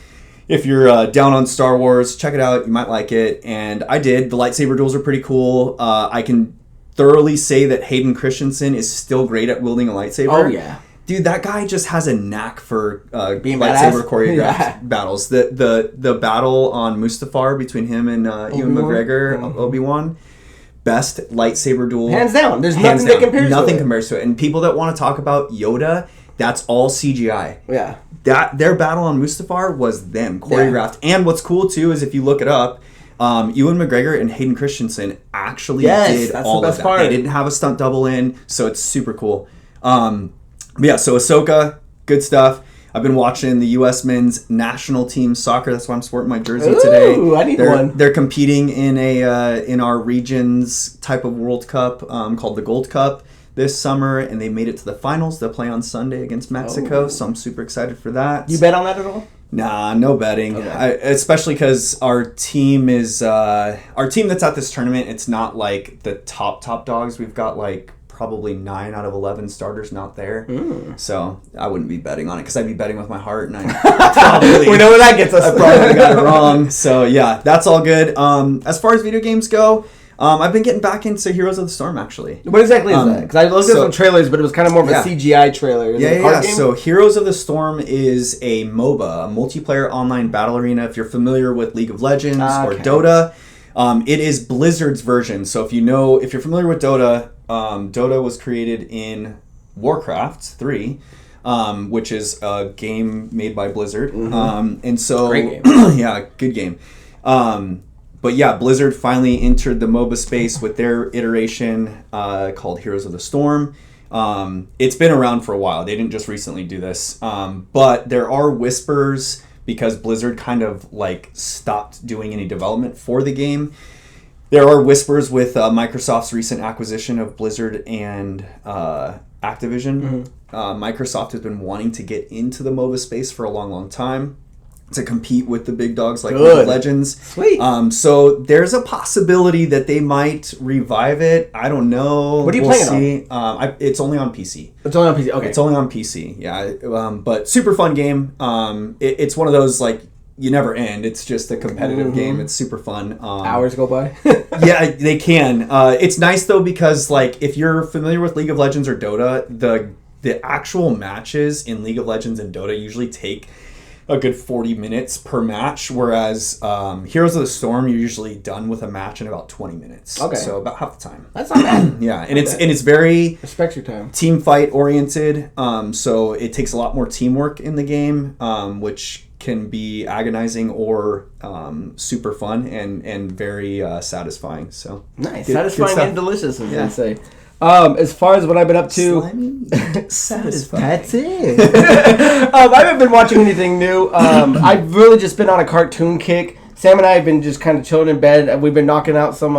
if you're down on Star Wars, check it out. You might like it, and I did. The lightsaber duels are pretty cool. I can thoroughly say that Hayden Christensen is still great at wielding a lightsaber. Oh yeah. Dude, that guy just has a knack for being lightsaber choreographed battles. The battle on Mustafar between him and Ewan McGregor, Obi-Wan. Best lightsaber duel. Hands down. There's nothing that compares to it. Nothing compares to it. And people that want to talk about Yoda, that's all CGI. Yeah. Their battle on Mustafar was them, choreographed. Yeah. And what's cool, too, is if you look it up, Ewan McGregor and Hayden Christensen actually did all of that. Part. They didn't have a stunt double in, so it's super cool. So Ahsoka, good stuff. I've been watching the U.S. men's national team soccer. That's why I'm sporting my jersey today. Ooh, I need one. They're competing in in our region's type of World Cup called the Gold Cup this summer, and they made it to the finals. They'll play on Sunday against Mexico, so I'm super excited for that. You bet on that at all? Nah, no betting. Okay. Especially because our team that's at this tournament. It's not like the top dogs. We've got like probably 9 out of 11 starters not there. So I wouldn't be betting on it because I'd be betting with my heart, and we know where that gets us. I probably got it wrong. So yeah, that's all good. As far as video games go, I've been getting back into Heroes of the Storm, actually. What exactly is that? Because I looked at some trailers, but it was kind of more of a CGI trailer. Yeah. So Heroes of the Storm is a MOBA, a multiplayer online battle arena. If you're familiar with League of Legends or Dota, it is Blizzard's version. So if you're familiar with Dota, Dota was created in Warcraft 3, which is a game made by Blizzard. And so, great game. Yeah, good game. But yeah, Blizzard finally entered the MOBA space with their iteration called Heroes of the Storm. It's been around for a while. They didn't just recently do this. But there are whispers, because Blizzard kind of like stopped doing any development for the game. There are whispers with Microsoft's recent acquisition of Blizzard and Activision. Microsoft has been wanting to get into the MOBA space for a long, long time, to compete with the big dogs like League of Legends. Sweet. So there's a possibility that they might revive it. I don't know. What are you playing on? It's only on PC. It's only on PC. Okay. It's only on PC. Yeah. But super fun game. It's one of those like you never end. It's just a competitive game. It's super fun. Hours go by. Yeah, they can. It's nice though because like if you're familiar with League of Legends or Dota, the actual matches in League of Legends and Dota usually take a good 40 minutes per match, whereas Heroes of the Storm, you're usually done with a match in about 20 minutes. Okay. So about half the time. That's not bad. Yeah, and it's very respect your time. Team fight oriented. So it takes a lot more teamwork in the game, which can be agonizing or super fun and very satisfying. So nice, satisfying and delicious, as they say. As far as what I've been up to, slimy, satisfying. That's it. I haven't been watching anything new. I've really just been on a cartoon kick. Sam and I have been just kind of chilling in bed. We've been knocking out some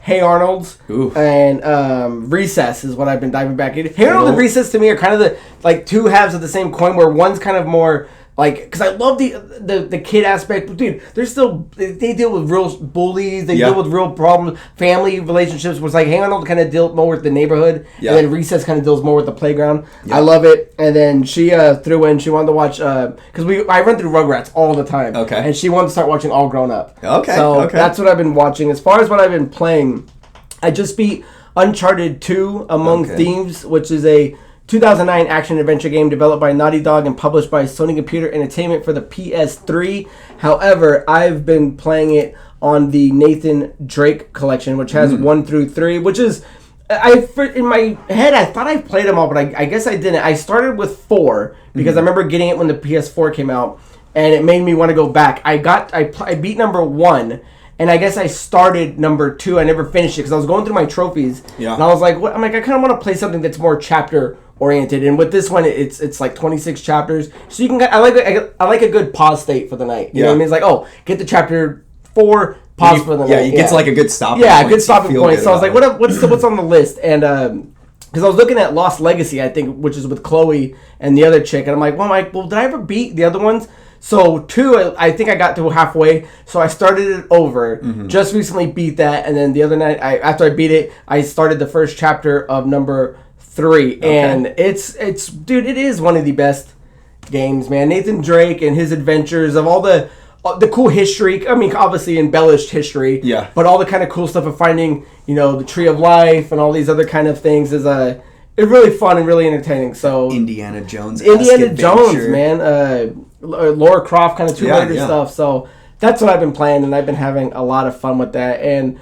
Hey Arnold's. Oof. And Recess is what I've been diving back into. Hey Arnold and Recess to me are kind of the like two halves of the same coin, where one's kind of more like, because I love the kid aspect, but dude, they deal with real bullies, they deal with real problems, family relationships, where it's like, Hey Arnold kind of deals more with the neighborhood, and then Recess kind of deals more with the playground. I love it. And then she threw in, she wanted to watch, because I run through Rugrats all the time, and she wanted to start watching All Grown Up. So that's what I've been watching. As far as what I've been playing, I just beat Uncharted 2 Among Thieves, which is a 2009 action-adventure game developed by Naughty Dog and published by Sony Computer Entertainment for the PS3. However, I've been playing it on the Nathan Drake collection, which has 1 through 3, which is... in my head, I thought I played them all, but I guess I didn't. I started with 4, because I remember getting it when the PS4 came out, and it made me want to go back. I beat number 1, and I guess I started number 2. I never finished it, because I was going through my trophies, and I was like, what? I'm like, I kind of want to play something that's more chapter oriented, and with this one it's like 26 chapters, so you can I like a good pause state for the night, you know what I mean? It's like, oh, get to chapter 4, pause for the night. You get to like a good stopping point. Good stopping point. So I was like, what's on the list? And because I was looking at Lost Legacy, I think, which is with Chloe and the other chick, and I'm like, well, did I ever beat the other ones? So 2, I think I got to halfway, so I started it over. Just recently beat that, and then the other night, after I beat it, I started the first chapter of number 3, and it's dude, it is one of the best games, man. Nathan Drake and his adventures of all the cool history. I mean, obviously embellished history, but all the kind of cool stuff of finding, the Tree of Life and all these other kind of things is it's really fun and really entertaining. So Indiana Jones, man, Laura Croft kind of Tomb Raider stuff. So that's what I've been playing, and I've been having a lot of fun with that. And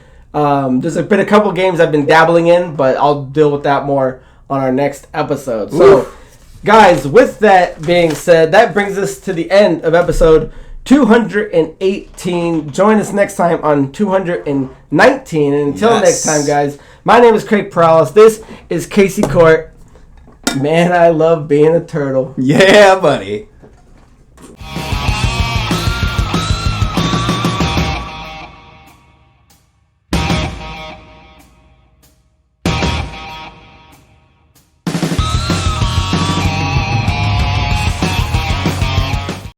there's been a couple games I've been dabbling in, but I'll deal with that more on our next episode. So, guys, with that being said, that brings us to the end of episode 218. Join us next time on 219. And until next time, guys, my name is Craig Perales. This is Casey Court. Man, I love being a turtle. Yeah, buddy.